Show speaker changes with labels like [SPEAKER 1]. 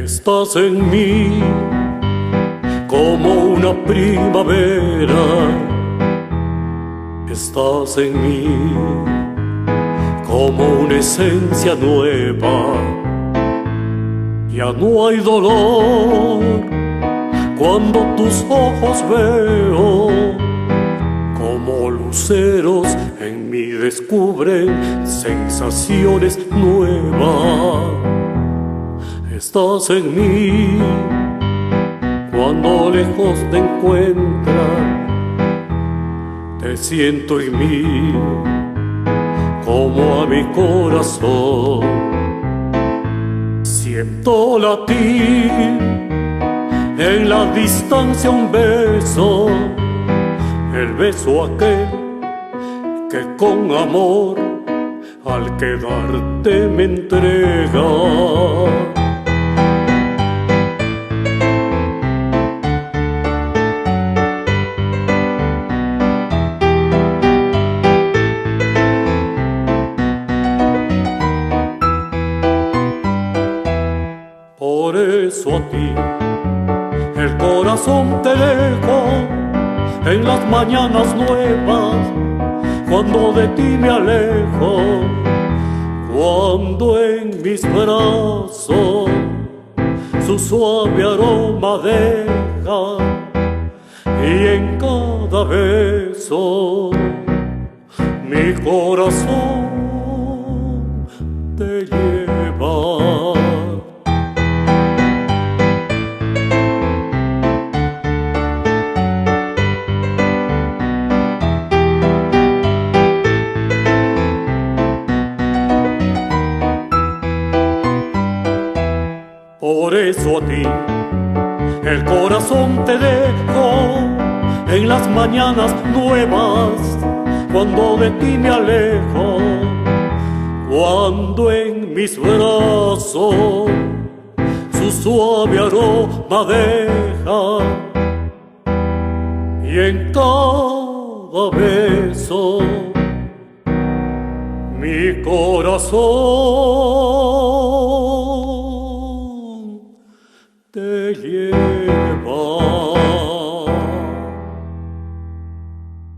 [SPEAKER 1] Estás en mí como una primavera. Estás en mí como una esencia nueva. Ya no hay dolor cuando tus ojos veo. Como luceros en mí descubren sensaciones nuevas. Estás en mí cuando lejos te encuentras. Te siento en mí como a mi corazón. Siento latir en la distancia un beso, el beso aquel que con amor al quedarte me entrega. Por eso a ti el corazón te dejo en las mañanas nuevas, cuando de ti me alejo, cuando en mis brazos su suave aroma deja, y en cada beso mi corazón te lleva. Por eso a ti el corazón te dejo en las mañanas nuevas, cuando de ti me alejo, cuando en mis brazos su suave aroma deja, y en cada beso mi corazón